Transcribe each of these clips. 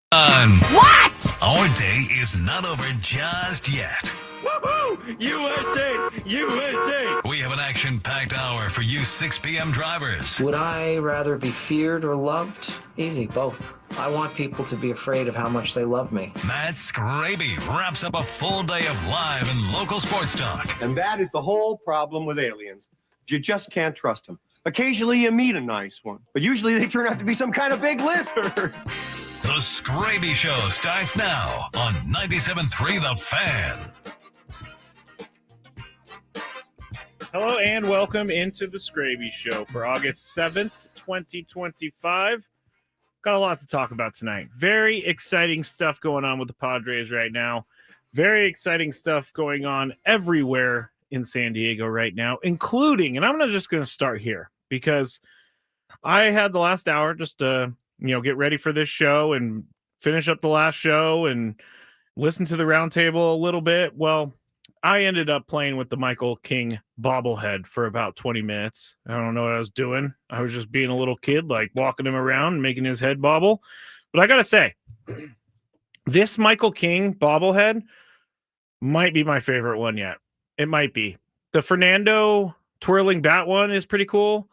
What? Our day is not over just yet. Woohoo! USA! USA! We have an action-packed hour for you 6 p.m. drivers. Would I rather be feared or loved? Easy, both. I want people to be afraid of how much they love me. Matt Skraby wraps up a full day of live and local sports talk. And that is the whole problem with aliens. You just can't trust them. Occasionally you meet a nice one, but usually they turn out to be some kind of big lizard. The Skraby Show starts now on 97.3 The Fan. Hello and welcome into the Skraby Show for August 7th, 2025. Got a lot to talk about tonight. Very exciting stuff going on with the Padres right now. Very exciting stuff going on everywhere in San Diego right now, including, and I'm just going to start here because I had the last hour just to, get ready for this show and finish up the last show and listen to the roundtable a little bit. Well, I ended up playing with the Michael King bobblehead for about 20 minutes. I don't know what I was doing. I was just being a little kid, like walking him around and making his head bobble. But I got to say, this Michael King bobblehead might be my favorite one yet. It might be. The Fernando twirling bat one is pretty cool.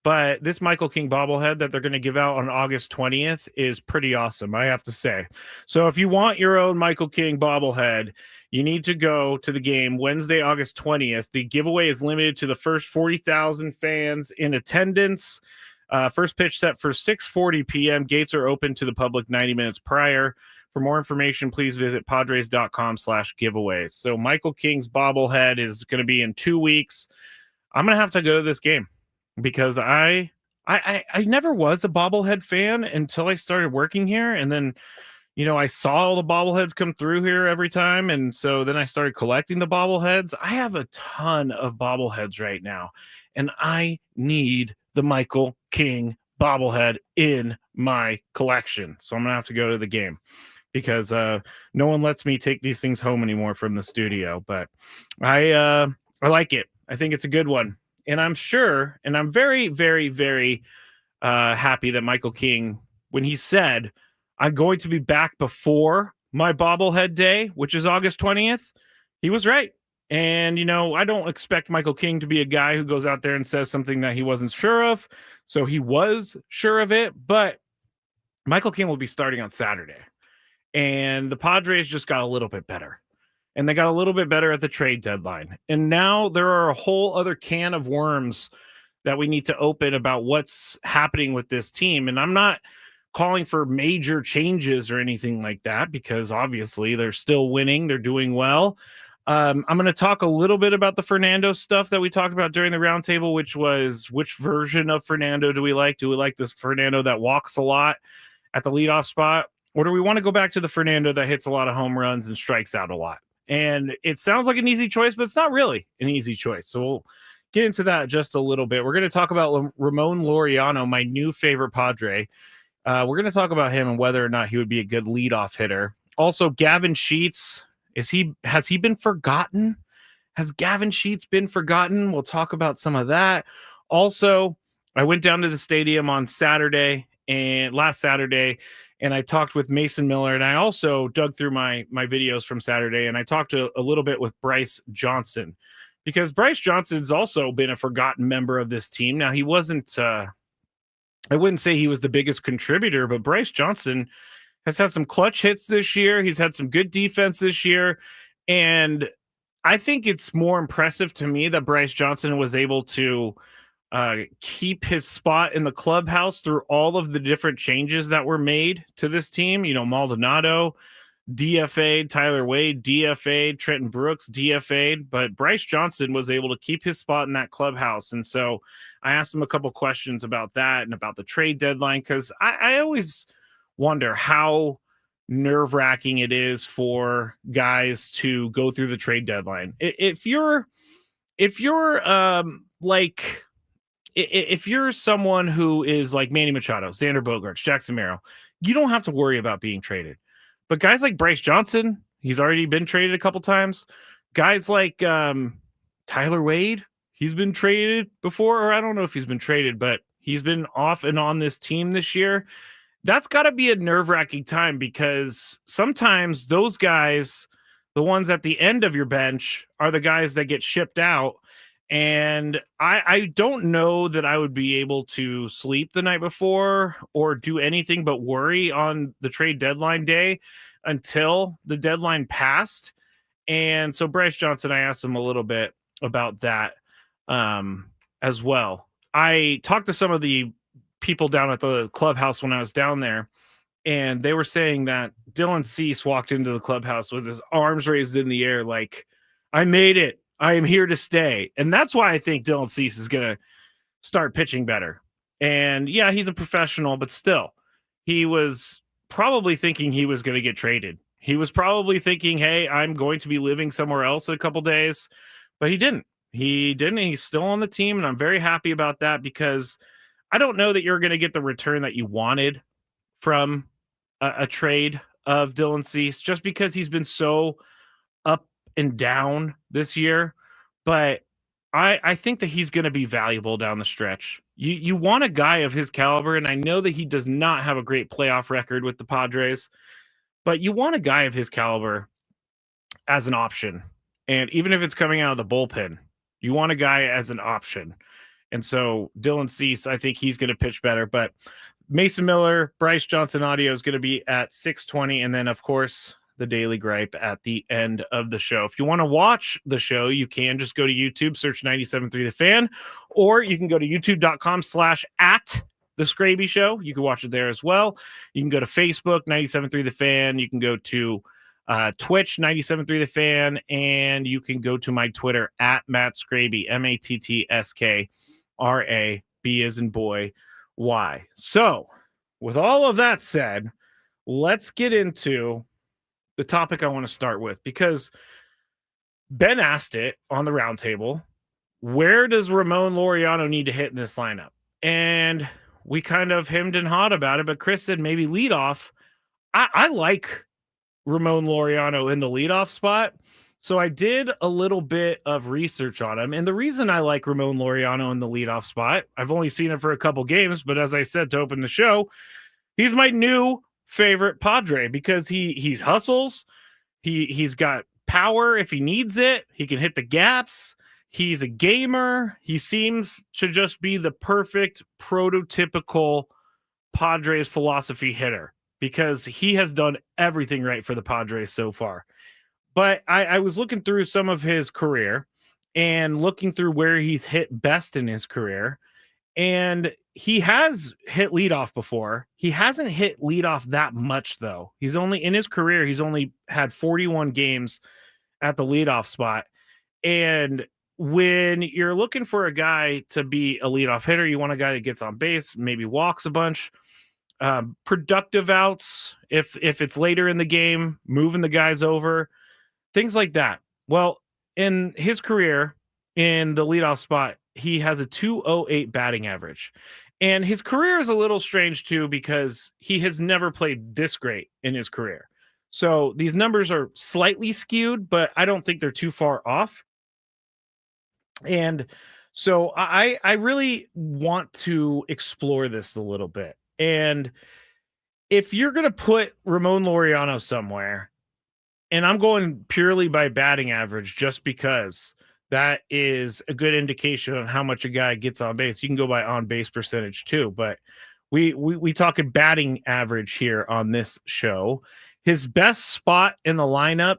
But this Michael King bobblehead that they're going to give out on August 20th is pretty awesome, I have to say. So if you want your own Michael King bobblehead, you need to go to the game Wednesday, August 20th. The giveaway is limited to the first 40,000 fans in attendance. First pitch set for 6:40 p.m. Gates are open to the public 90 minutes prior. For more information, please visit padres.com/giveaways. So Michael King's bobblehead is going to be in 2 weeks. I'm going to have to go to this game, because I never was a bobblehead fan until I started working here. And then, I saw all the bobbleheads come through here every time. And so then I started collecting the bobbleheads. I have a ton of bobbleheads right now, and I need the Michael King bobblehead in my collection. So I'm going to have to go to the game because no one lets me take these things home anymore from the studio. But I like it. I think it's a good one. And I'm sure, and I'm very, very, very happy that Michael King, when he said, I'm going to be back before my bobblehead day, which is August 20th, he was right. And, I don't expect Michael King to be a guy who goes out there and says something that he wasn't sure of. So he was sure of it. But Michael King will be starting on Saturday. And the Padres just got a little bit better. And they got a little bit better at the trade deadline. And now there are a whole other can of worms that we need to open about what's happening with this team. And I'm not calling for major changes or anything like that, because obviously they're still winning. They're doing well. I'm going to talk a little bit about the Fernando stuff that we talked about during the roundtable, which was, which version of Fernando do we like? Do we like this Fernando that walks a lot at the leadoff spot? Or do we want to go back to the Fernando that hits a lot of home runs and strikes out a lot? And it sounds like an easy choice, but it's not really an easy choice. So we'll get into that just a little bit. We're going to talk about Ramon Laureano, my new favorite Padre. We're going to talk about him and whether or not he would be a good leadoff hitter. Also, Gavin Sheets, has he been forgotten? Has Gavin Sheets been forgotten? We'll talk about some of that. Also, I went down to the stadium on last Saturday, and I talked with Mason Miller, and I also dug through my videos from Saturday, and I talked a little bit with Bryce Johnson, because Bryce Johnson's also been a forgotten member of this team. Now, he wasn't, I wouldn't say he was the biggest contributor, but Bryce Johnson has had some clutch hits this year. He's had some good defense this year, and I think it's more impressive to me that Bryce Johnson was able to keep his spot in the clubhouse through all of the different changes that were made to this team. Maldonado DFA'd, Tyler Wade DFA'd, Trenton Brooks DFA'd, but Bryce Johnson was able to keep his spot in that clubhouse. And so I asked him a couple questions about that and about the trade deadline, because I always wonder how nerve-wracking it is for guys to go through the trade deadline. If you're someone who is like Manny Machado, Xander Bogaerts, Jackson Merrill, you don't have to worry about being traded. But guys like Bryce Johnson, he's already been traded a couple times. Guys like Tyler Wade, he's been traded before, or I don't know if he's been traded, but he's been off and on this team this year. that's got to be a nerve-wracking time, because sometimes those guys, the ones at the end of your bench, are the guys that get shipped out. And I don't know that I would be able to sleep the night before or do anything but worry on the trade deadline day until the deadline passed. And so Bryce Johnson, I asked him a little bit about that as well. I talked to some of the people down at the clubhouse when I was down there, and they were saying that Dylan Cease walked into the clubhouse with his arms raised in the air like, I made it. I am here to stay. And that's why I think Dylan Cease is going to start pitching better. And yeah, he's a professional, but still, he was probably thinking he was going to get traded. He was probably thinking, hey, I'm going to be living somewhere else in a couple days, but he didn't. He didn't. He's still on the team, and I'm very happy about that, because I don't know that you're going to get the return that you wanted from a trade of Dylan Cease, just because he's been so up and down this year. But I think that he's going to be valuable down the stretch. You want a guy of his caliber, and I know that he does not have a great playoff record with the Padres, but you want a guy of his caliber as an option. And even if it's coming out of the bullpen, you want a guy as an option. And so Dylan Cease, I think he's going to pitch better. But Mason Miller, Bryce Johnson audio is going to be at 6:20. And then, of course, the Daily Gripe at the end of the show. If you want to watch the show, you can just go to YouTube, search 97.3 The Fan, or you can go to youtube.com/at The Skraby Show. You can watch it there as well. You can go to Facebook, 97.3 The Fan. You can go to Twitch, 97.3 The Fan, and you can go to my Twitter at Matt Skraby, MATTSKRAB as in boy, Y. So, with all of that said, let's get into the topic I want to start with, because Ben asked it on the roundtable. Where does Ramon Laureano need to hit in this lineup? And we kind of hemmed and hawed about it, but Chris said maybe leadoff. I like Ramon Laureano in the leadoff spot. So I did a little bit of research on him. And the reason I like Ramon Laureano in the leadoff spot, I've only seen him for a couple games, but as I said to open the show, he's my new favorite Padre, because he hustles. He's got power if he needs it. He can hit the gaps. He's a gamer. He seems to just be the perfect prototypical Padres philosophy hitter, because he has done everything right for the Padres so far. But I was looking through some of his career and looking through where he's hit best in his career. And he has hit leadoff before. He hasn't hit leadoff that much, though. He's only in his career, he's only had 41 games at the leadoff spot. And when you're looking for a guy to be a leadoff hitter, you want a guy that gets on base, maybe walks a bunch, productive outs if it's later in the game, moving the guys over, things like that. Well, in his career in the leadoff spot, he has a 208 batting average. And his career is a little strange too, because he has never played this great in his career. So these numbers are slightly skewed, but I don't think they're too far off. And so I really want to explore this a little bit. And if you're going to put Ramon Laureano somewhere, and I'm going purely by batting average just because that is a good indication on how much a guy gets on base. You can go by on base percentage too, but we talking batting average here on this show. His best spot in the lineup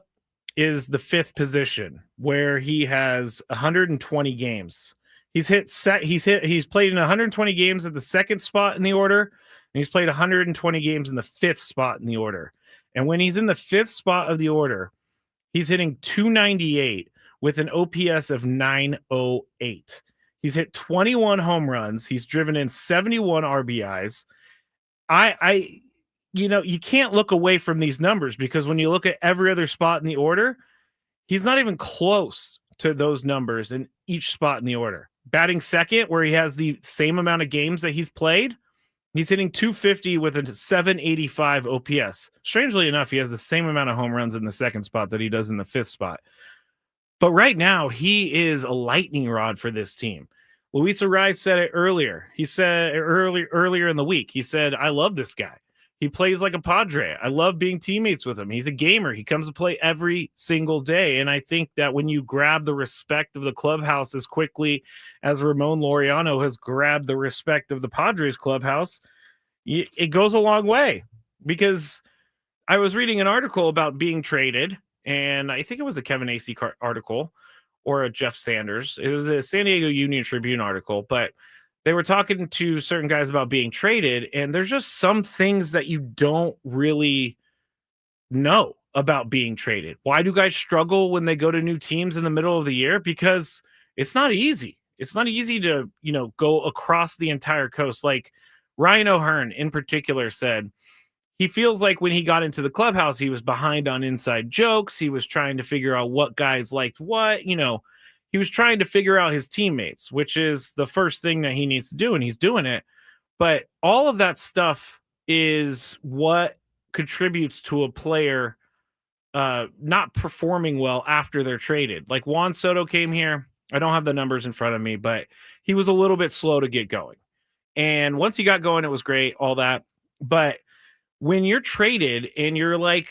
is the 5th position, where he has 120 games. He's played in 120 games at the 2nd spot in the order, and he's played 120 games in the 5th spot in the order. And when he's in the 5th spot of the order, he's hitting 298 with an OPS of 908. He's hit 21 home runs. He's driven in 71 RBIs. You can't look away from these numbers, because when you look at every other spot in the order, he's not even close to those numbers in each spot in the order. Batting second, where he has the same amount of games that he's played, he's hitting 250 with a 785 OPS. Strangely enough, he has the same amount of home runs in the 2nd spot that he does in the 5th spot. But right now, he is a lightning rod for this team. Luis Arraez said it earlier. He said earlier in the week, he said, I love this guy. He plays like a Padre. I love being teammates with him. He's a gamer. He comes to play every single day. And I think that when you grab the respect of the clubhouse as quickly as Ramon Laureano has grabbed the respect of the Padres clubhouse, it goes a long way. Because I was reading an article about being traded, and I think it was a Kevin Acee article or a Jeff Sanders. It was a San Diego Union Tribune article, but they were talking to certain guys about being traded, and there's just some things that you don't really know about being traded. Why do guys struggle when they go to new teams in the middle of the year? Because it's not easy. It's not easy to, go across the entire coast. Like Ryan O'Hearn in particular said, he feels like when he got into the clubhouse, he was behind on inside jokes. He was trying to figure out what guys liked what, he was trying to figure out his teammates, which is the first thing that he needs to do, and he's doing it. But all of that stuff is what contributes to a player not performing well after they're traded. Like Juan Soto came here. I don't have the numbers in front of me, but he was a little bit slow to get going. And once he got going, it was great, all that. But when you're traded and you're like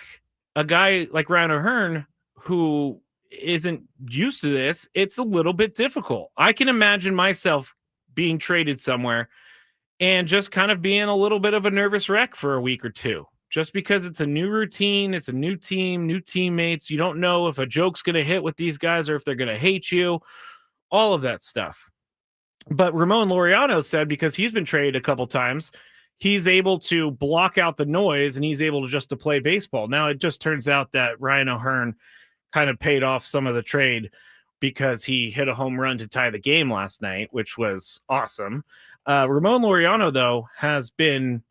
a guy like Ryan O'Hearn who isn't used to this, it's a little bit difficult. I can imagine myself being traded somewhere and just kind of being a little bit of a nervous wreck for a week or two, just because it's a new routine, it's a new team, new teammates. You don't know if a joke's going to hit with these guys or if they're going to hate you, all of that stuff. But Ramon Laureano said, because he's been traded a couple times, he's able to block out the noise and he's able to play baseball. Now, it just turns out that Ryan O'Hearn kind of paid off some of the trade because he hit a home run to tie the game last night, which was awesome. Ramon Laureano, though, has been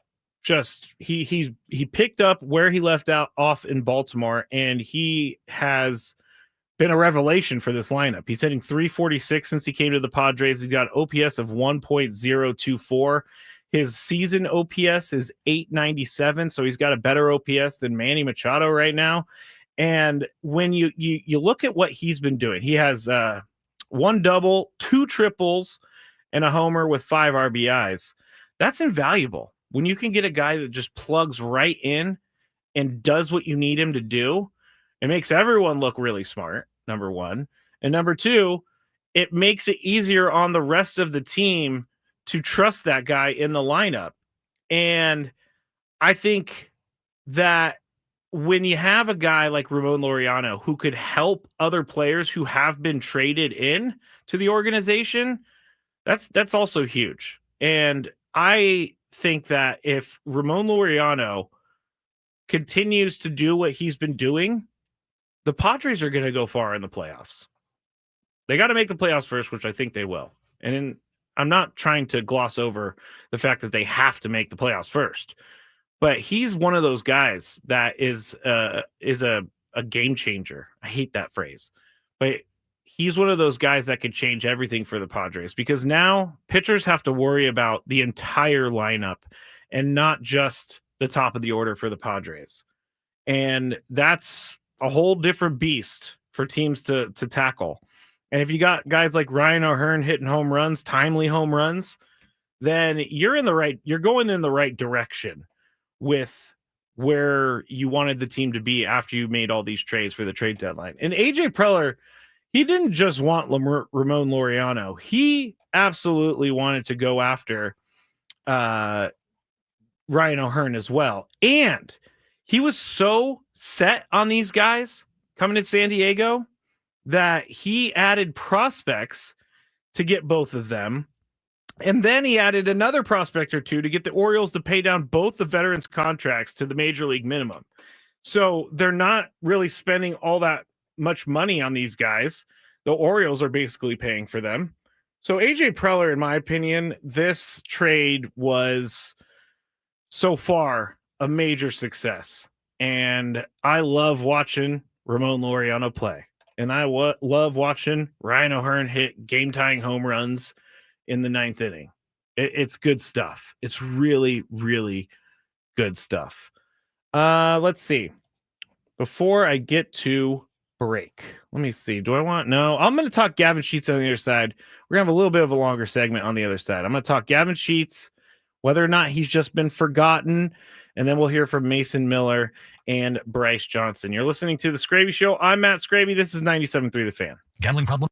he picked up where he left off in Baltimore, and he has been a revelation for this lineup. He's hitting .346 since he came to the Padres. He's got an OPS of 1.024. His season OPS is .897, so he's got a better OPS than Manny Machado right now. And when you look at what he's been doing, he has 1 double, 2 triples, and a homer with 5 RBIs. That's invaluable. When you can get a guy that just plugs right in and does what you need him to do, it makes everyone look really smart, number one. And number two, it makes it easier on the rest of the team to trust that guy in the lineup. And I think that when you have a guy like Ramon Laureano who could help other players who have been traded in to the organization, that's also huge. And I think that if Ramon Laureano continues to do what he's been doing, the Padres are going to go far in the playoffs. They got to make the playoffs first, which I think they will. And I'm not trying to gloss over the fact that they have to make the playoffs first. But he's one of those guys that is a game changer. I hate that phrase. But he's one of those guys that could change everything for the Padres, because now pitchers have to worry about the entire lineup and not just the top of the order for the Padres. And that's a whole different beast for teams to tackle. And if you got guys like Ryan O'Hearn hitting home runs, timely home runs, then you're going in the right direction with where you wanted the team to be after you made all these trades for the trade deadline. And AJ Preller, he didn't just want Ramon Laureano. He absolutely wanted to go after Ryan O'Hearn as well. And he was so set on these guys coming to San Diego that he added prospects to get both of them. And then he added another prospect or two to get the Orioles to pay down both the veterans' contracts to the major league minimum. So they're not really spending all that much money on these guys. The Orioles are basically paying for them. So AJ Preller, in my opinion, this trade was so far a major success. And I love watching Ramon Laureano play. And I love watching Ryan O'Hearn hit game-tying home runs in the 9th inning. It's good stuff. It's really, really good stuff. Let's see. Before I get to break, let me see. No, I'm going to talk Gavin Sheets on the other side. We're going to have a little bit of a longer segment on the other side. I'm going to talk Gavin Sheets whether or not he's just been forgotten. And then we'll hear from Mason Miller and Bryce Johnson. You're listening to The Skraby Show. I'm Matt Skraby. This is 97.3 The Fan. Gambling problem?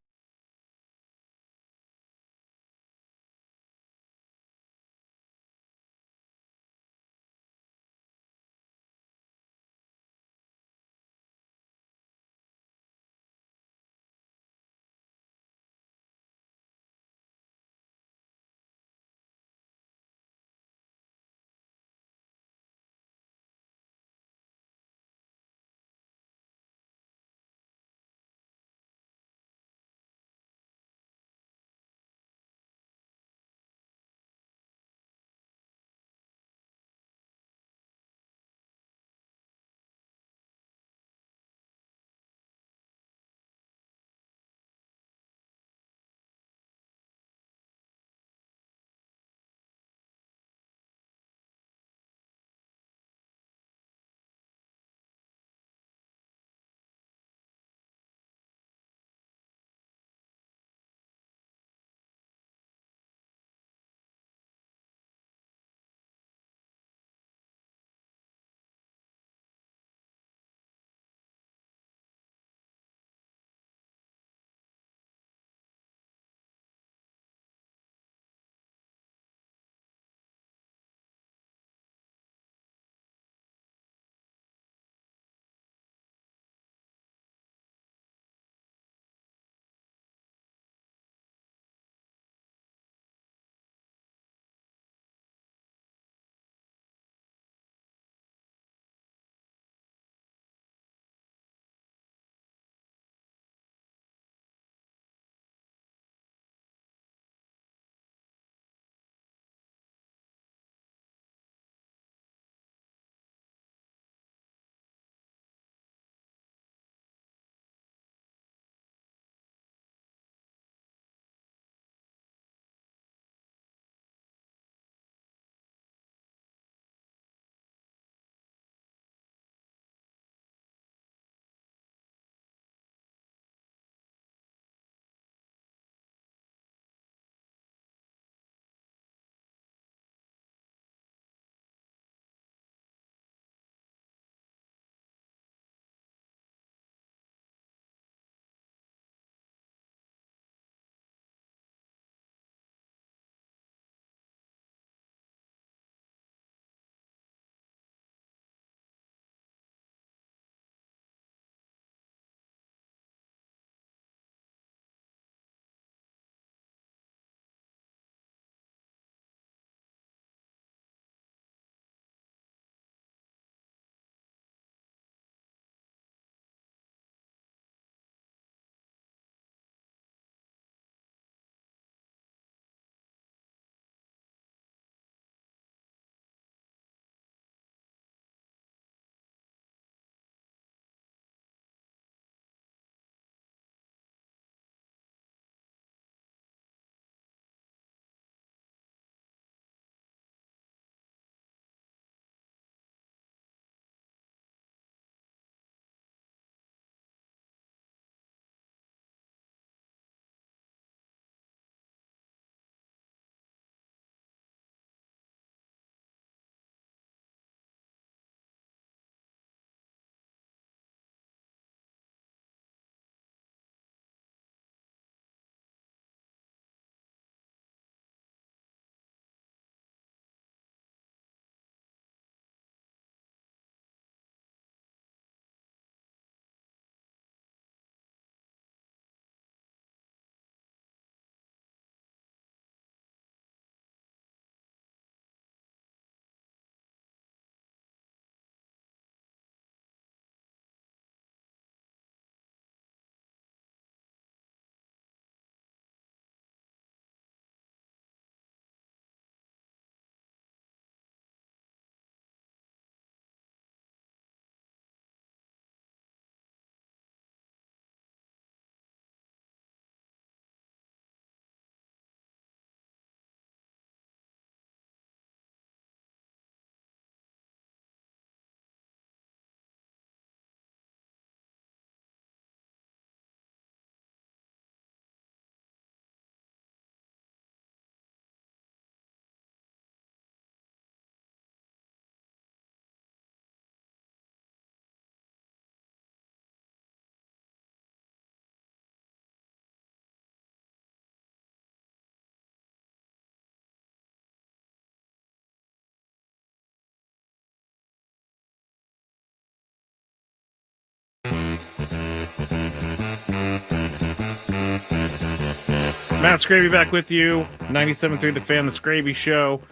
Matt Skraby back with you. 97.3 The Fan, The Skraby Show.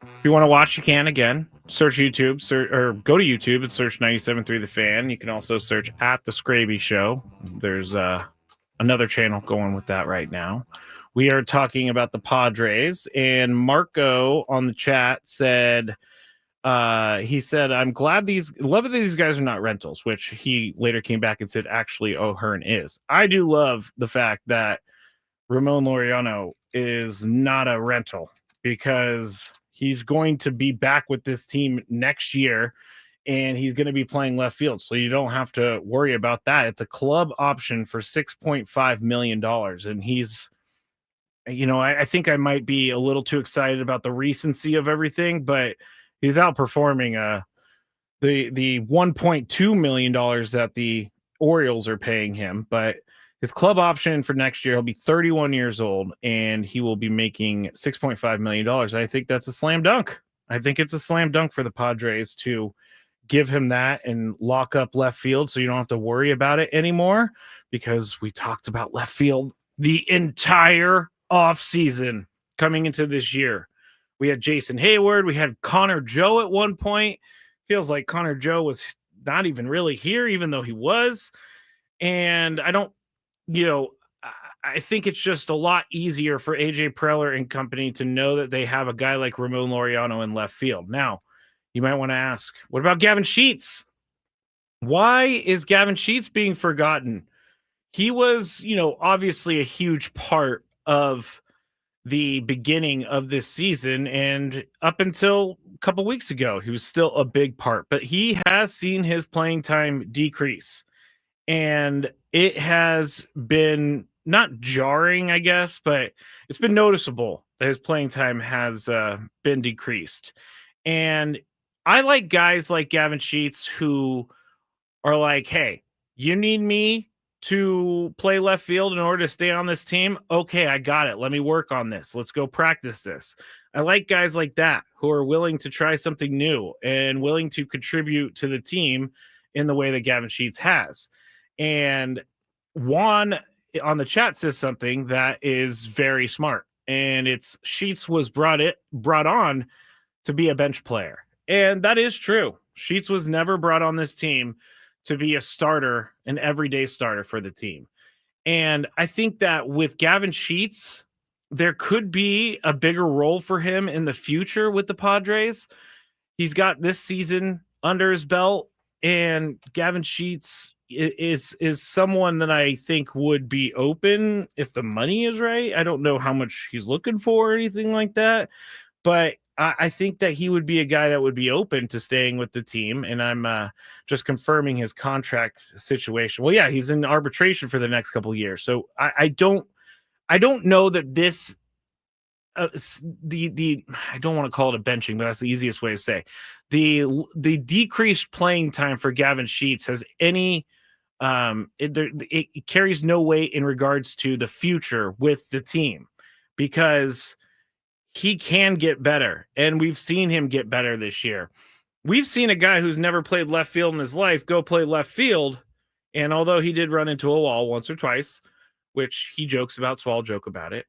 If you want to watch, you can again. Search YouTube, or go to YouTube and search 97.3 The Fan. You can also search at The Skraby Show. There's another channel going with that right now. We are talking about the Padres, and Marco on the chat said, he said, I'm glad love that these guys are not rentals, which he later came back and said, actually, O'Hearn is. I do love the fact that Ramon Laureano is not a rental, because he's going to be back with this team next year, and he's going to be playing left field. So you don't have to worry about that. It's a club option for $6.5 million. And he's, I think I might be a little too excited about the recency of everything, but he's outperforming the $1.2 million that the Orioles are paying him. But his club option for next year, he'll be 31 years old, and he will be making $6.5 million. I think that's a slam dunk. I think it's a slam dunk for the Padres to give him that and lock up left field so you don't have to worry about it anymore, because we talked about left field the entire offseason coming into this year. We had Jason Hayward. We had Connor Joe at one point. Feels like Connor Joe was not even really here, even though he was. And I think it's just a lot easier for AJ Preller and company to know that they have a guy like Ramon Laureano in left field. Now, you might want to ask, what about Gavin Sheets? Why is Gavin Sheets being forgotten? He was, obviously a huge part of the beginning of this season, and up until a couple weeks ago, he was still a big part, but he has seen his playing time decrease, and it has been not jarring, I guess, but it's been noticeable that his playing time has been decreased. And I like guys like Gavin Sheets who are like, hey, you need me to play left field in order to stay on this team? Okay, I got it. Let me work on this. Let's go practice this. I like guys like that who are willing to try something new and willing to contribute to the team in the way that Gavin Sheets has. And Juan on the chat says something that is very smart, and it's Sheets was brought on to be a bench player. And that is true. Sheets was never brought on this team to be a starter, an everyday starter for the team. And I think that with Gavin Sheets, there could be a bigger role for him in the future with the Padres. He's got this season under his belt, and Gavin Sheets is someone that I think would be open if the money is right. I don't know how much he's looking for or anything like that, but I think that he would be a guy that would be open to staying with the team, and I'm just confirming his contract situation. Well, yeah, he's in arbitration for the next couple of years, so I don't know that this I don't want to call it a benching, but that's the easiest way to say the decreased playing time for Gavin Sheets has any it carries no weight in regards to the future with the team, because he can get better, and we've seen him get better this year. We've seen a guy who's never played left field in his life go play left field, and although he did run into a wall once or twice, which he jokes about, so I'll joke about it,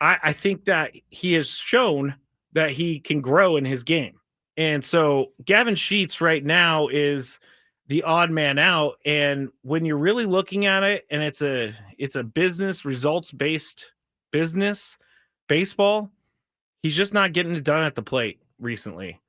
I think that he has shown that he can grow in his game. And so Gavin Sheets right now is the odd man out, and when you're really looking at it, and it's a business, results-based business, baseball, he's just not getting it done at the plate recently.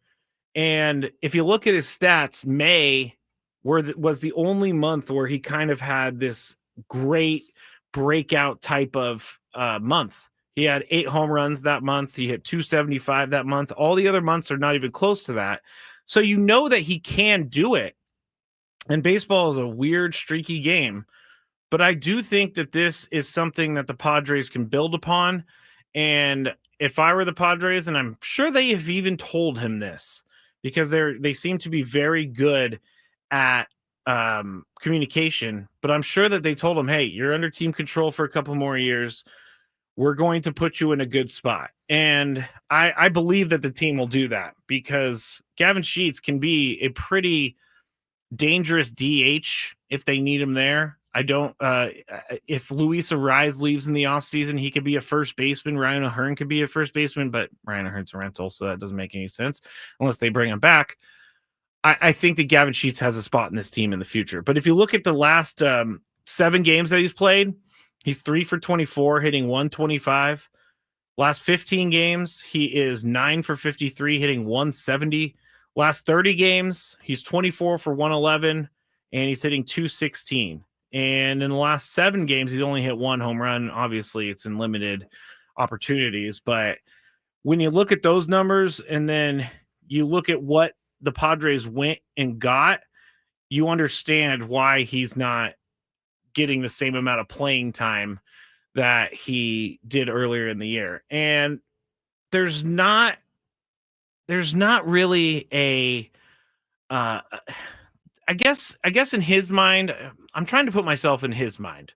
And if you look at his stats, May was the only month where he kind of had this great breakout type of month. He had 8 home runs that month. He hit 275 that month. All the other months are not even close to that. So you know that he can do it. And baseball is a weird, streaky game. But I do think that this is something that the Padres can build upon. And if I were the Padres, and I'm sure they have even told him this, because they seem to be very good at communication, but I'm sure that they told him, hey, you're under team control for a couple more years. We're going to put you in a good spot. And I believe that the team will do that, because Gavin Sheets can be a pretty dangerous DH if they need him there. I don't. If Luis Arise leaves in the offseason, he could be a first baseman. Ryan O'Hearn could be a first baseman, but Ryan O'Hearn's a rental, so that doesn't make any sense unless they bring him back. I think that Gavin Sheets has a spot in this team in the future. But if you look at the last 7 games that he's played, he's 3 for 24, hitting 125. Last 15 games, he is 9 for 53, hitting 170. Last 30 games, he's 24 for 111, and he's hitting 216. And in the last 7 games, he's only hit 1 home run. Obviously, it's in limited opportunities. But when you look at those numbers and then you look at what the Padres went and got, you understand why he's not getting the same amount of playing time that he did earlier in the year. And there's not really a I guess in his mind, I'm trying to put myself in his mind.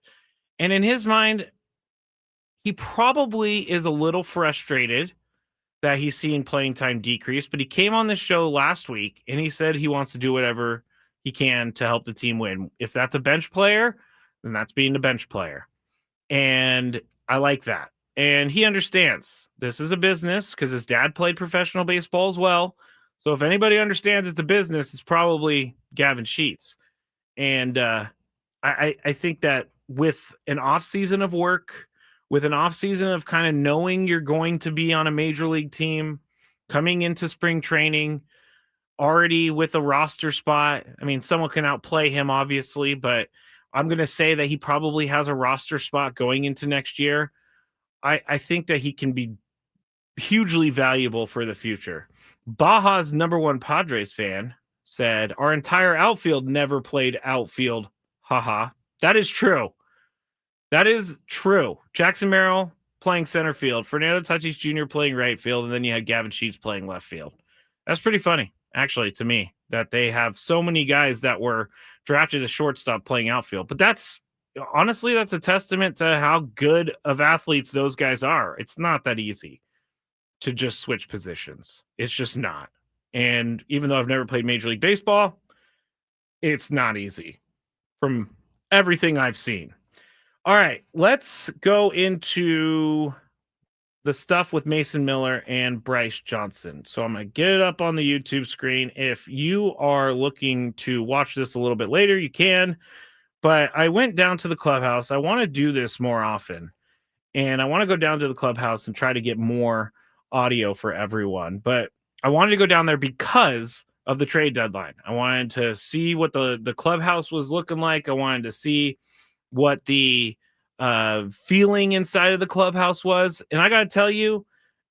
And in his mind, he probably is a little frustrated that he's seeing playing time decrease, but he came on this show last week and he said he wants to do whatever he can to help the team win. If that's a bench player, then that's being a bench player. And I like that. And he understands this is a business because his dad played professional baseball as well. So if anybody understands it's a business, it's probably Gavin Sheets. And I think that with an off season of work, with an off season of kind of knowing you're going to be on a major league team, coming into spring training, already with a roster spot. I mean, someone can outplay him, obviously, but I'm going to say that he probably has a roster spot going into next year. I think that he can be hugely valuable for the future. Baja's #1 Padres fan said, our entire outfield never played outfield. Haha. That is true. That is true. Jackson Merrill playing center field, Fernando Tatis Jr. playing right field, and then you had Gavin Sheets playing left field. That's pretty funny, actually, to me, that they have so many guys that were drafted as shortstop playing outfield. But that's honestly, that's a testament to how good of athletes those guys are. It's not that easy to just switch positions. It's just not. And even though I've never played Major League Baseball, it's not easy from everything I've seen. All right, let's go into the stuff with Mason Miller and Bryce Johnson. So I'm going to get it up on the YouTube screen. If you are looking to watch this a little bit later, you can. But I went down to the clubhouse. I want to do this more often. And I want to go down to the clubhouse and try to get more audio for everyone. But I wanted to go down there because of the trade deadline. I wanted to see what the clubhouse was looking like. I wanted to see what the feeling inside of the clubhouse was. And I got to tell you,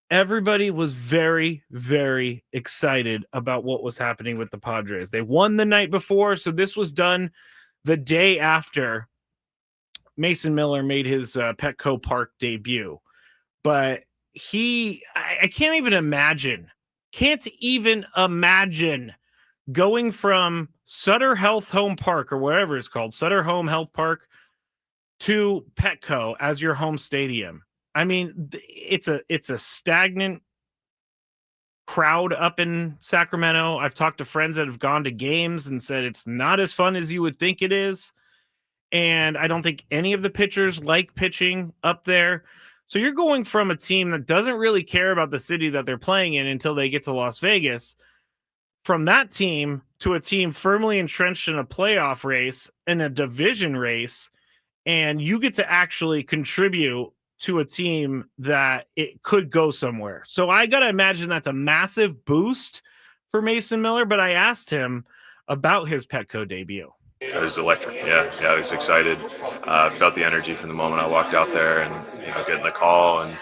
everybody was very, very excited about what was happening with the Padres. They won the night before, so this was done the day after Mason Miller made his Petco Park debut. But I can't even imagine going from Sutter Health Home Park or whatever it's called, Sutter Home Health Park, to Petco as your home stadium. I mean, it's a stagnant crowd up in Sacramento. I've talked to friends that have gone to games and said it's not as fun as you would think it is. And I don't think any of the pitchers like pitching up there. So you're going from a team that doesn't really care about the city that they're playing in until they get to Las Vegas, from that team to a team firmly entrenched in a playoff race, in a division race, and you get to actually contribute to a team that it could go somewhere. So I got to imagine that's a massive boost for Mason Miller, but I asked him about his Petco debut. It was electric. Yeah, I was excited. Felt the energy from the moment I walked out there, and getting the call and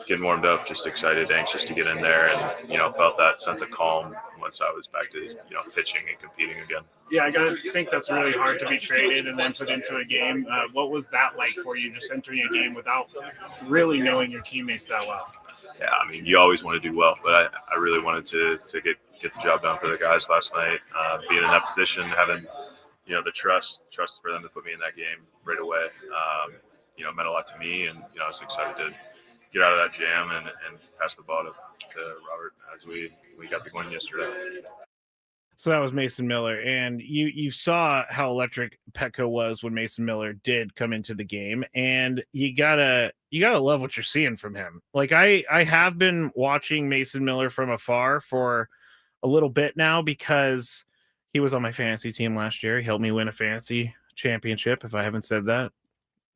getting warmed up, just excited, anxious to get in there, and felt that sense of calm once I was back to pitching and competing again. Yeah, I gotta think that's really hard to be traded and then put into a game. What was that like for you, just entering a game without really knowing your teammates that well? Yeah, I mean, you always want to do well, but I really wanted to get the job done for the guys last night. Being in that position, having the trust for them to put me in that game right away, meant a lot to me, and I was excited to get out of that jam and pass the ball to Robert as we got the win yesterday. So that was Mason Miller, and you saw how electric Petco was when Mason Miller did come into the game, and you gotta love what you're seeing from him. Like I have been watching Mason Miller from afar for a little bit now because he was on my fantasy team last year. He helped me win a fantasy championship. If I haven't said that,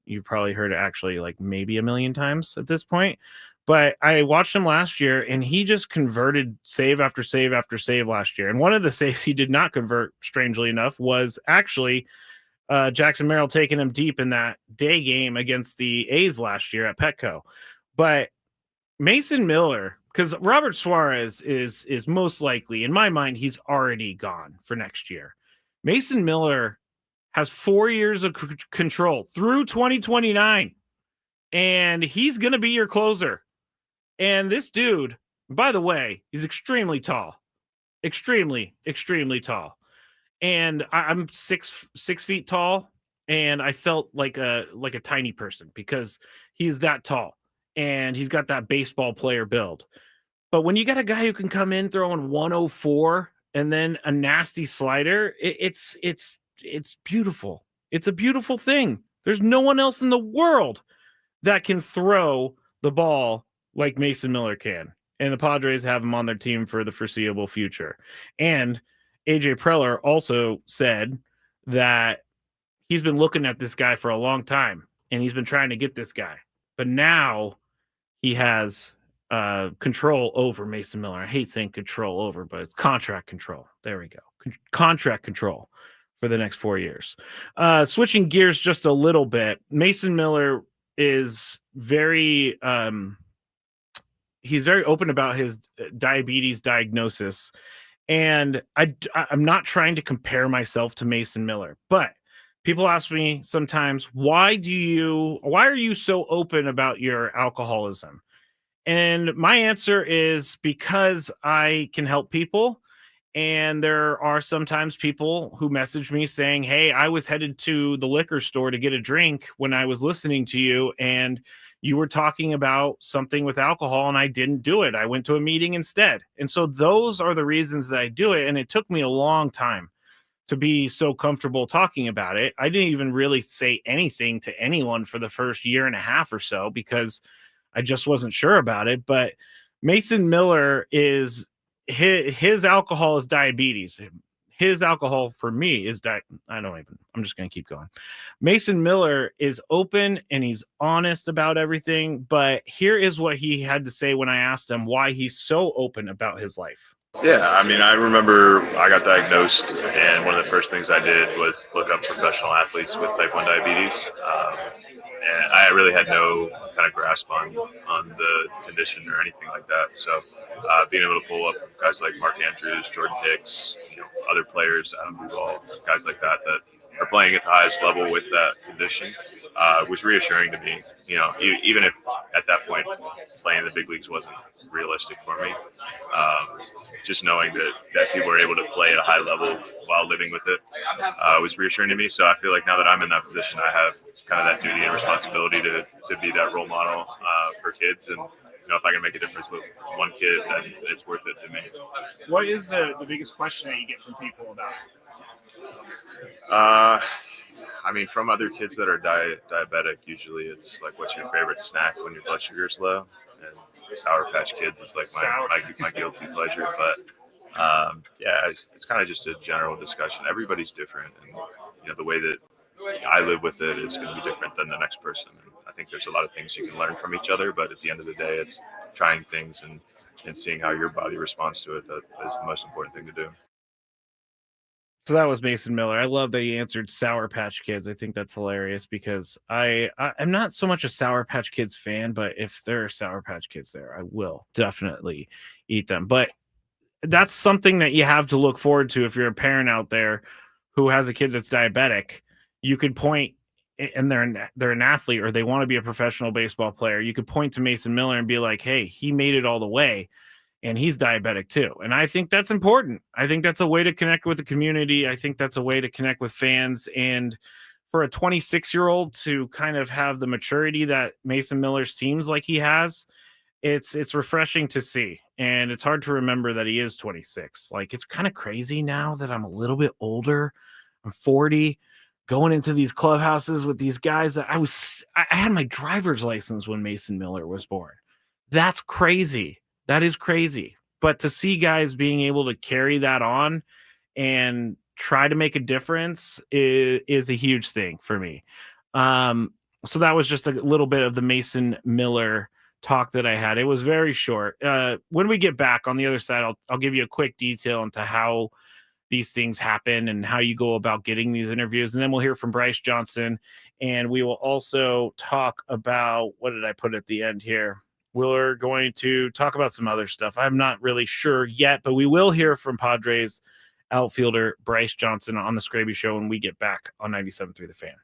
you've probably heard it actually like maybe a million times at this point. But I watched him last year, and he just converted save after save after save last year. And one of the saves he did not convert, strangely enough, was actually Jackson Merrill taking him deep in that day game against the A's last year at Petco. But Mason Miller, because Robert Suarez is most likely, in my mind, he's already gone for next year. Mason Miller has 4 years of control through 2029, and he's going to be your closer. And this dude, by the way, he's extremely tall, extremely tall. And I'm six feet tall, and I felt like a tiny person because he's that tall, and he's got that baseball player build. But when you got a guy who can come in throwing 104 and then a nasty slider, it's beautiful. It's a beautiful thing. There's no one else in the world that can throw the ball like Mason Miller can. And the Padres have him on their team for the foreseeable future. And AJ Preller also said that he's been looking at this guy for a long time, and he's been trying to get this guy. But now he has control over Mason Miller. I hate saying control over, but it's contract control. There we go. Contract control for the next 4 years. Switching gears just a little bit, Mason Miller is very he's very open about his diabetes diagnosis. And I'm not trying to compare myself to Mason Miller, but people ask me sometimes, why are you so open about your alcoholism? And my answer is because I can help people. And there are sometimes people who message me saying, hey, I was headed to the liquor store to get a drink when I was listening to you, and you were talking about something with alcohol, and I didn't do it. I went to a meeting instead. And so those are the reasons that I do it. And it took me a long time to be so comfortable talking about it. I didn't even really say anything to anyone for the first year and a half or so because I just wasn't sure about it. But Mason Miller is his alcohol is diabetes. His alcohol for me is I'm just going to keep going. Mason Miller is open and he's honest about everything. But here is what he had to say when I asked him why he's so open about his life. Yeah, I mean, I remember I got diagnosed, and one of the first things I did was look up professional athletes with type 1 diabetes. And I really had no kind of grasp on the condition or anything like that. So being able to pull up guys like Mark Andrews, Jordan Hicks, other players, Adam Duvall, guys like that are playing at the highest level with that condition was reassuring to me. Even if at that point playing in the big leagues wasn't realistic for me, just knowing that people were able to play at a high level while living with it was reassuring to me. So I feel like now that I'm in that position, I have kind of that duty and responsibility to be that role model for kids. And if I can make a difference with one kid, then it's worth it to me. What is the biggest question that you get from people about it? I mean, from other kids that are diabetic, usually it's like, what's your favorite snack when your blood sugar is low? And Sour Patch Kids is like my guilty pleasure. But it's kind of just a general discussion. Everybody's different, and the way that I live with it is going to be different than the next person. And I think there's a lot of things you can learn from each other, but at the end of the day, it's trying things and seeing how your body responds to it. That is the most important thing to do. So that was Mason Miller. I love that he answered Sour Patch Kids. I think that's hilarious because I'm not so much a Sour Patch Kids fan, but if there are Sour Patch Kids there, I will definitely eat them. But that's something that you have to look forward to if you're a parent out there who has a kid that's diabetic. You could point, and they're an athlete or they want to be a professional baseball player. You could point to Mason Miller and be like, hey, he made it all the way. And he's diabetic too. And I think that's important. I think that's a way to connect with the community. I think that's a way to connect with fans. And for a 26-year-old to kind of have the maturity that Mason Miller seems like he has it's refreshing to see, and it's hard to remember that he is 26. Like, it's kind of crazy now that I'm a little bit older. I'm 40, going into these clubhouses with these guys that I had my driver's license when Mason Miller was born. That's crazy. That is crazy. But to see guys being able to carry that on and try to make a difference is a huge thing for me. So that was just a little bit of the Mason Miller talk that I had. It was very short. When we get back on the other side, I'll give you a quick detail into how these things happen and how you go about getting these interviews. And then we'll hear from Bryce Johnson. And we will also talk about, what did I put at the end here? We're going to talk about some other stuff. I'm not really sure yet, but we will hear from Padres outfielder Bryce Johnson on the Skraby Show when we get back on 97.3 The Fan.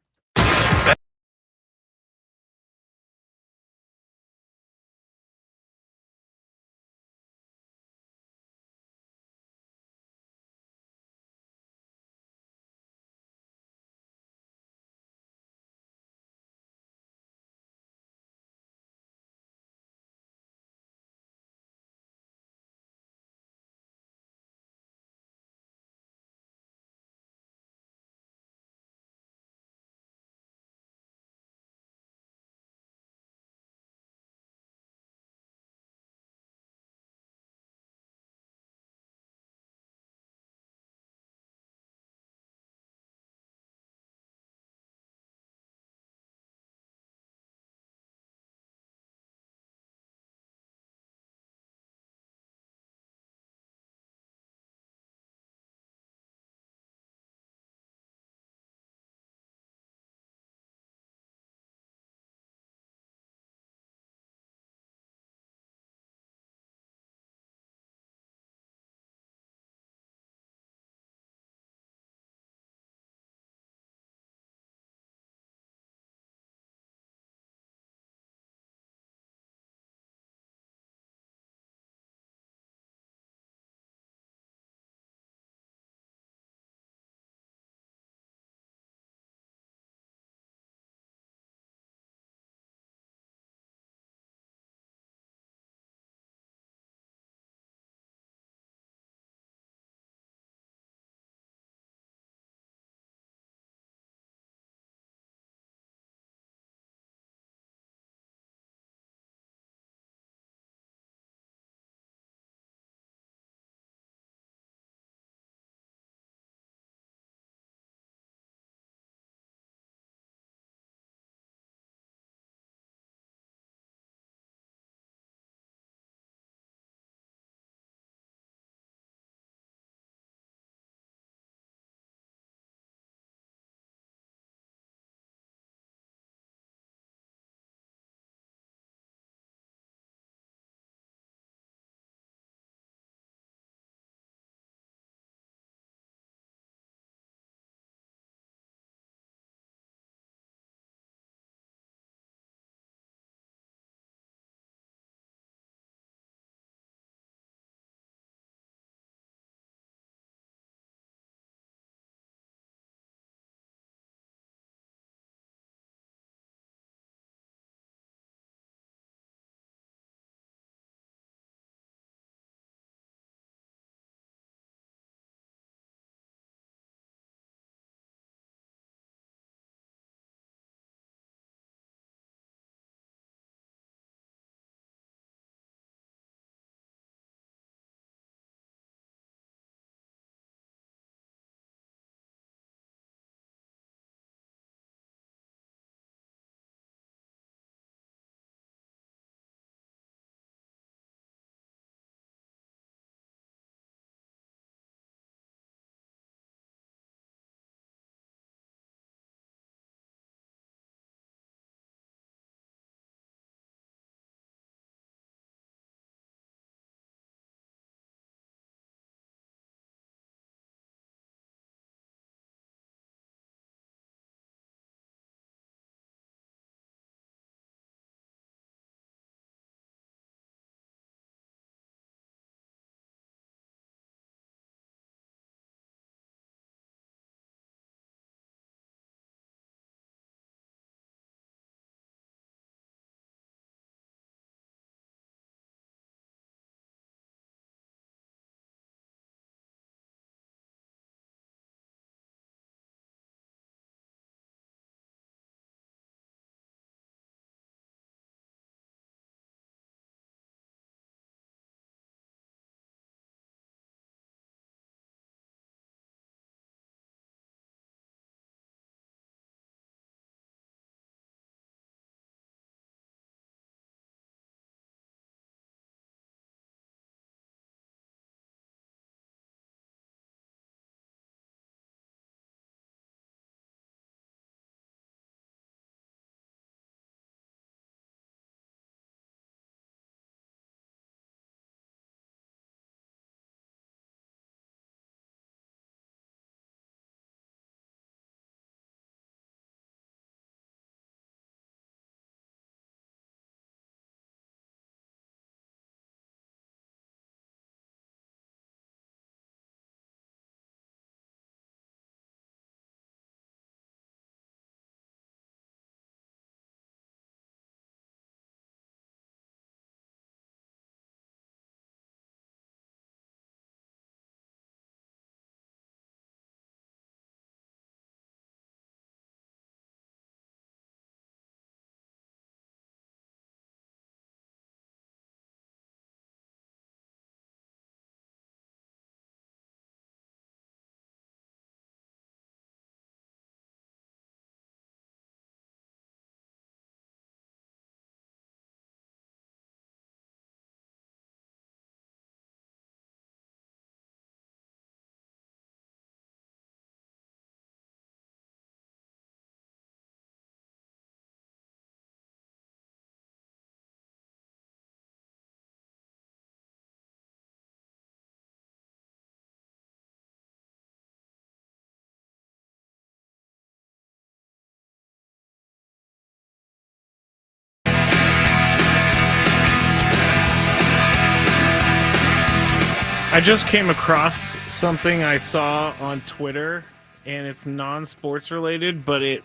I just came across something I saw on Twitter, and it's non-sports related, but it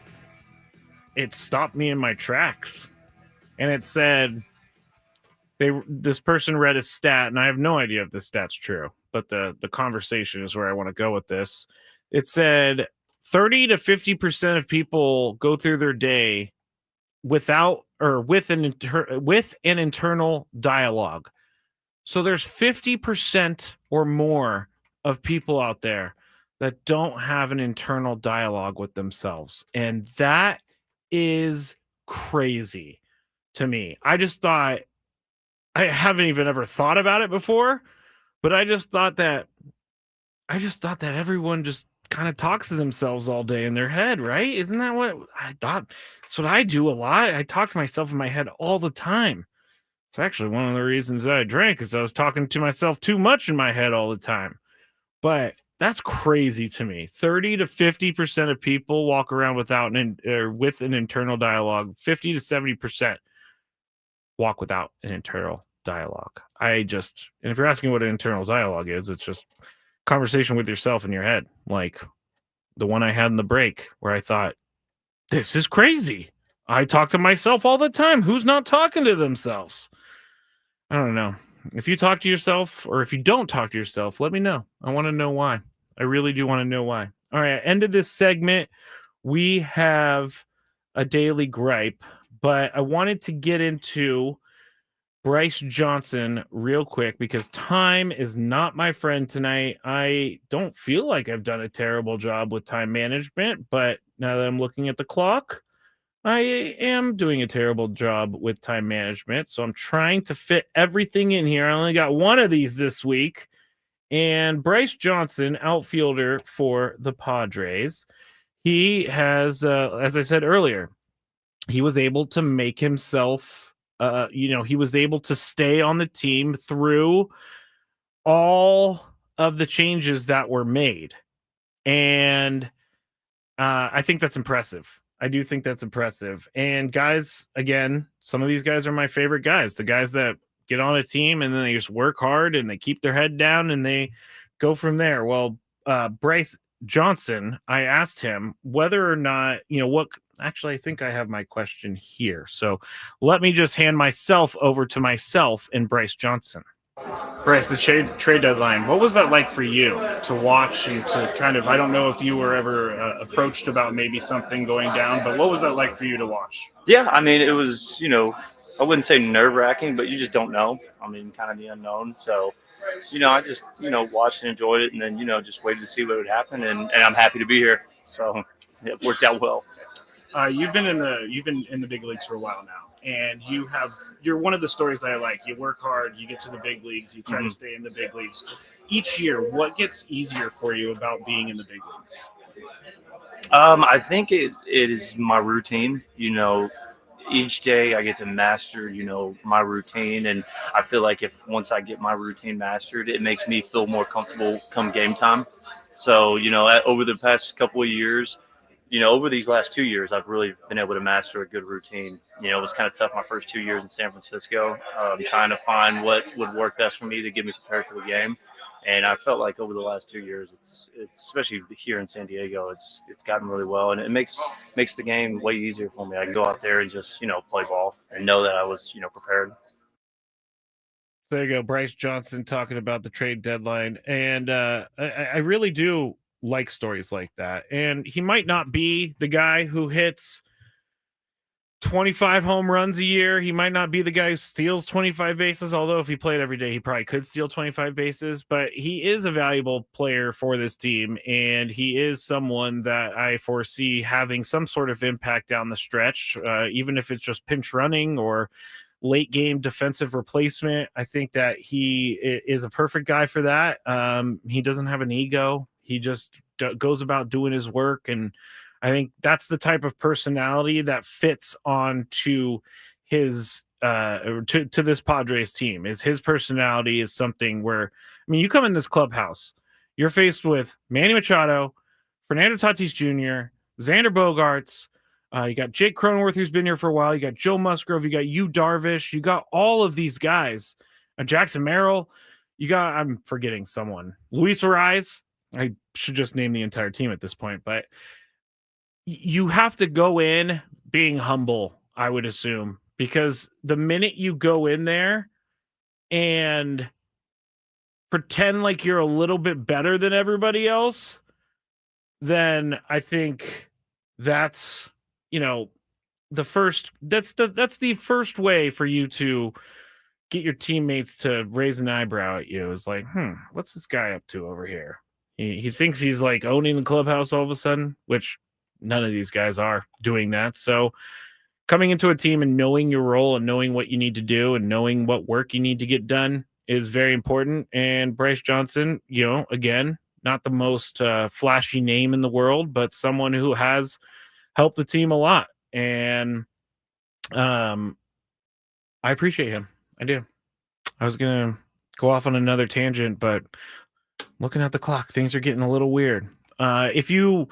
stopped me in my tracks. And it said this person read a stat, and I have no idea if this stat's true, but the conversation is where I want to go with this. It said 30 to 50% of people go through their day without or with an internal dialogue. So there's 50% or more of people out there that don't have an internal dialogue with themselves. And that is crazy to me. I haven't even ever thought about it before, but I just thought that everyone just kind of talks to themselves all day in their head, right? Isn't that what I thought? That's what I do a lot. I talk to myself in my head all the time. It's actually one of the reasons that I drank, is I was talking to myself too much in my head all the time. But that's crazy to me. 30 to 50% of people walk around with an internal dialogue. 50 to 70% walk without an internal dialogue. And if you're asking what an internal dialogue is, it's just conversation with yourself in your head, like the one I had in the break where I thought, this is crazy. I talk to myself all the time. Who's not talking to themselves? I don't know. If you talk to yourself, or if you don't talk to yourself, let me know. I want to know why. I really do want to know why. All right, end of this segment, we have a daily gripe, but I wanted to get into Bryce Johnson real quick because time is not my friend tonight. I don't feel like I've done a terrible job with time management, but now that I'm looking at the clock, I am doing a terrible job with time management. So I'm trying to fit everything in here. I only got one of these this week. And Bryce Johnson, outfielder for the Padres, he has, as I said earlier, he was able to make himself, he was able to stay on the team through all of the changes that were made. And I think that's impressive. I do think that's impressive. And guys, again, some of these guys are my favorite guys. The guys that get on a team and then they just work hard and they keep their head down and they go from there. Well, Bryce Johnson, I asked him whether or not, actually, I think I have my question here. So let me just hand myself over to myself and Bryce Johnson. Bryce, the trade deadline, what was that like for you to watch and to kind of, I don't know if you were ever approached about maybe something going down, but what was that like for you to watch? Yeah, I mean, it was, I wouldn't say nerve-wracking, but you just don't know. I mean, kind of the unknown. So, I just, watched and enjoyed it and then, just waited to see what would happen. And I'm happy to be here. So it worked out well. You've been in the big leagues for a while now, and you're one of the stories that I like. You work hard, you get to the big leagues, you try to stay in the big leagues. Each year, what gets easier for you about being in the big leagues? I think it is my routine. Each day I get to master, my routine, and I feel like once I get my routine mastered, it makes me feel more comfortable come game time. So, over the past couple of years, over these last 2 years, I've really been able to master a good routine. It was kind of tough my first 2 years in San Francisco, trying to find what would work best for me to get me prepared for the game. And I felt like over the last 2 years, it's especially here in San Diego, it's gotten really well, and it makes the game way easier for me. I can go out there and just play ball and know that I was prepared. There you go, Bryce Johnson talking about the trade deadline, and I really do like stories like that. And he might not be the guy who hits 25 home runs a year. He might not be the guy who steals 25 bases, although if he played every day, he probably could steal 25 bases. But he is a valuable player for this team, and he is someone that I foresee having some sort of impact down the stretch, even if it's just pinch running or late game defensive replacement. I think that he is a perfect guy for that. He doesn't have an ego. He just goes about doing his work, and I think that's the type of personality that fits onto his to this Padres team. Is his personality is something where, you come in this clubhouse, you're faced with Manny Machado, Fernando Tatis Jr., Xander Bogaerts. You got Jake Cronenworth, who's been here for a while. You got Joe Musgrove. You got Yu Darvish. You got all of these guys. Jackson Merrill. I'm forgetting someone. Luis Ariz. I should just name the entire team at this point, but you have to go in being humble, I would assume, because the minute you go in there and pretend like you're a little bit better than everybody else, then I think that's, the first way for you to get your teammates to raise an eyebrow at you is like, what's this guy up to over here? He thinks he's like owning the clubhouse all of a sudden, which none of these guys are doing that. So coming into a team and knowing your role and knowing what you need to do and knowing what work you need to get done is very important. And Bryce Johnson, again, not the most flashy name in the world, but someone who has helped the team a lot. And I appreciate him. I do. I was going to go off on another tangent, but looking at the clock, things are getting a little weird. If you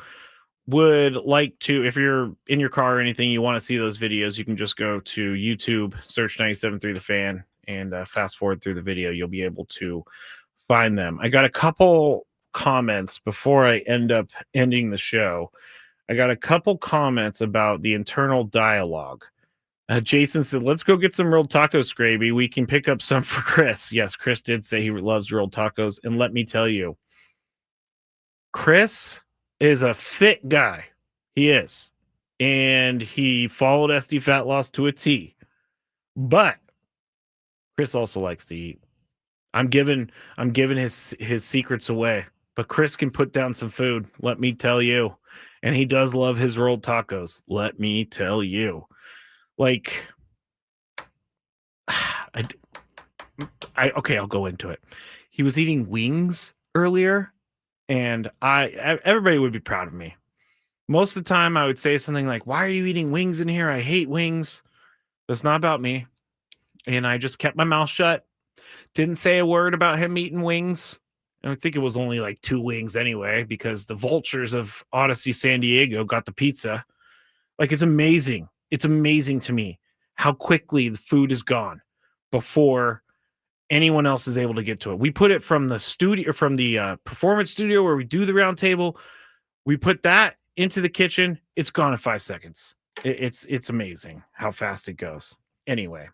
would like to, if you're in your car or anything, you want to see those videos, you can just go to YouTube, search 97.3 The Fan, and fast forward through the video. You'll be able to find them. I got a couple comments before I end up ending the show. I got a couple comments about the internal dialogue. Jason said, let's go get some rolled tacos, Skraby. We can pick up some for Chris. Yes, Chris did say he loves rolled tacos. And let me tell you, Chris is a fit guy. He is. And he followed SD Fat Loss to a T. But Chris also likes to eat. I'm giving his secrets away. But Chris can put down some food, let me tell you. And he does love his rolled tacos, let me tell you. Like, okay, I'll go into it. He was eating wings earlier, and everybody would be proud of me. Most of the time, I would say something like, why are you eating wings in here? I hate wings. That's not about me. And I just kept my mouth shut. Didn't say a word about him eating wings. And I think it was only like 2 wings anyway, because the vultures of Odyssey San Diego got the pizza. Like, it's amazing. It's amazing to me how quickly the food is gone before anyone else is able to get to it. We put it from the studio, from the performance studio where we do the round table. We put that into the kitchen. It's gone in 5 seconds. It's amazing how fast it goes. Anyway.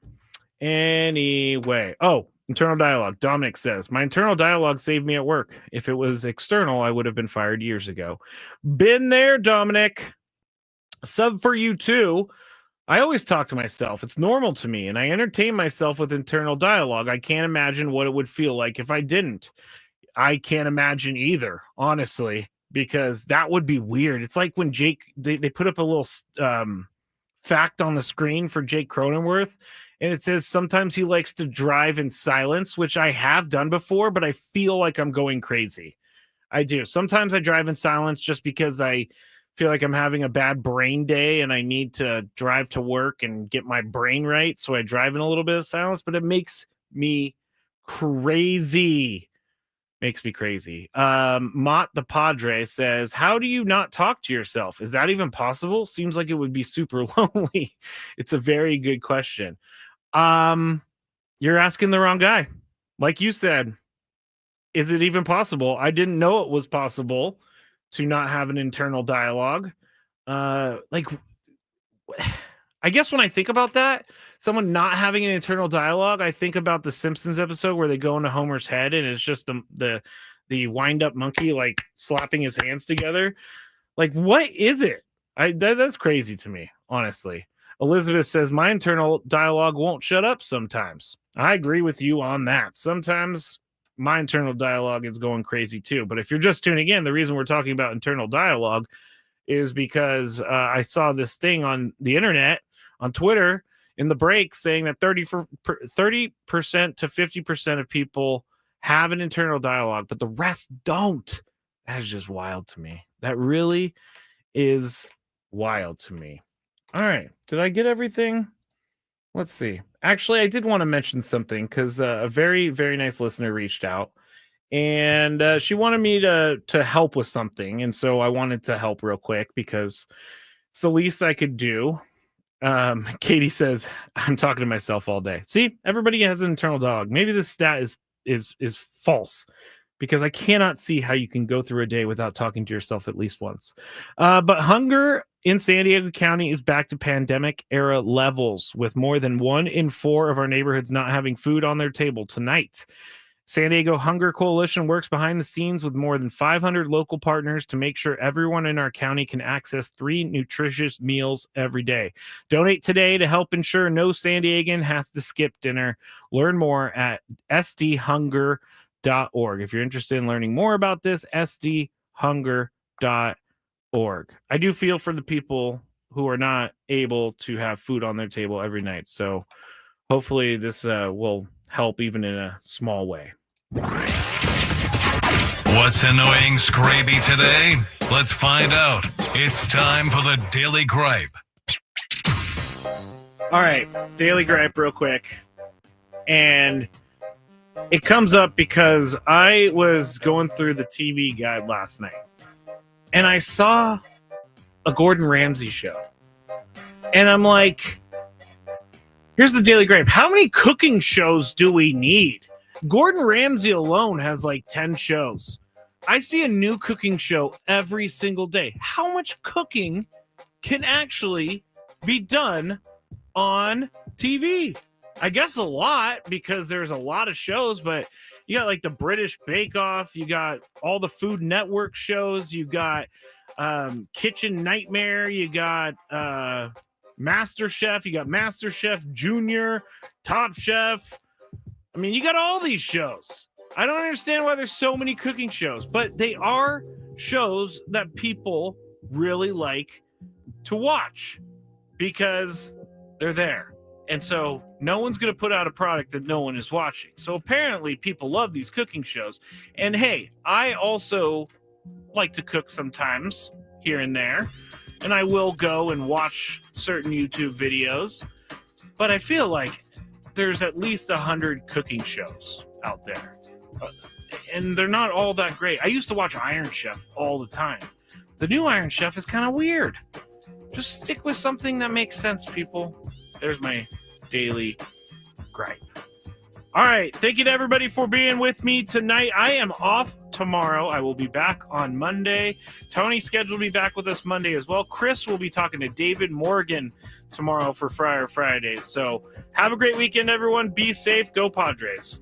Oh, internal dialogue. Dominic says, my internal dialogue saved me at work. If it was external, I would have been fired years ago. Been there, Dominic. Sub for you too. I always talk to myself. It's normal to me, and I entertain myself with internal dialogue. I can't imagine what it would feel like if I didn't. I can't imagine either, honestly, because that would be weird. It's like when Jake, they put up a little fact on the screen for Jake Cronenworth, and it says sometimes he likes to drive in silence, which I have done before, but I feel like I'm going crazy. I do. Sometimes I drive in silence just because I feel like I'm having a bad brain day and I need to drive to work and get my brain right. So I drive in a little bit of silence, but it makes me crazy. Makes me crazy. Mott the Padres says, how do you not talk to yourself? Is that even possible? Seems like it would be super lonely. It's a very good question. You're asking the wrong guy. Like you said, is it even possible? I didn't know it was possible to not have an internal dialogue. I guess when I think about that, someone not having an internal dialogue, I think about the Simpsons episode where they go into Homer's head and it's just the wind-up monkey like slapping his hands together. Like, what is it? That's crazy to me, honestly. Elizabeth says, my internal dialogue won't shut up sometimes. I agree with you on that. Sometimes my internal dialogue is going crazy too. But if you're just tuning in, the reason we're talking about internal dialogue is because I saw this thing on the internet, on Twitter, in the break saying that 30% to 50% of people have an internal dialogue, but the rest don't. That is just wild to me. That really is wild to me. All right. Did I get everything? Let's see. Actually, I did want to mention something because a very, very nice listener reached out and she wanted me to help with something. And so I wanted to help real quick because it's the least I could do. Katie says, I'm talking to myself all day. See, everybody has an internal dialogue. Maybe this stat is false, because I cannot see how you can go through a day without talking to yourself at least once. But hunger in San Diego County is back to pandemic era levels, with more than 1 in 4 of our neighborhoods not having food on their table tonight. San Diego Hunger Coalition works behind the scenes with more than 500 local partners to make sure everyone in our county can access 3 nutritious meals every day. Donate today to help ensure no San Diegan has to skip dinner. Learn more at sdhunger.org. If you're interested in learning more about this, sdhunger.org. I do feel for the people who are not able to have food on their table every night. So hopefully this will help even in a small way. What's annoying Skraby today? Let's find out. It's time for the Daily Gripe. All right, Daily Gripe real quick. And it comes up because I was going through the TV guide last night, and I saw a Gordon Ramsay show. And I'm like, here's the Daily Gripe. How many cooking shows do we need? Gordon Ramsay alone has like 10 shows. I see a new cooking show every single day. How much cooking can actually be done on TV? I guess a lot, because there's a lot of shows, but you got like the British Bake Off, you got all the Food Network shows, you got Kitchen Nightmare, you got Master Chef, you got Master Chef Junior, Top Chef. I mean, you got all these shows. I don't understand why there's so many cooking shows, but they are shows that people really like to watch because they're there. And so no one's going to put out a product that no one is watching. So apparently people love these cooking shows. And hey, I also like to cook sometimes here and there. And I will go and watch certain YouTube videos. But I feel like there's at least 100 cooking shows out there. And they're not all that great. I used to watch Iron Chef all the time. The new Iron Chef is kind of weird. Just stick with something that makes sense, people. There's my Daily Gripe. All right. Thank you to everybody for being with me tonight. I am off tomorrow. I will be back on Monday. Tony's scheduled to be back with us Monday as well. Chris will be talking to David Morgan tomorrow for Friar Fridays. So have a great weekend, everyone. Be safe. Go Padres.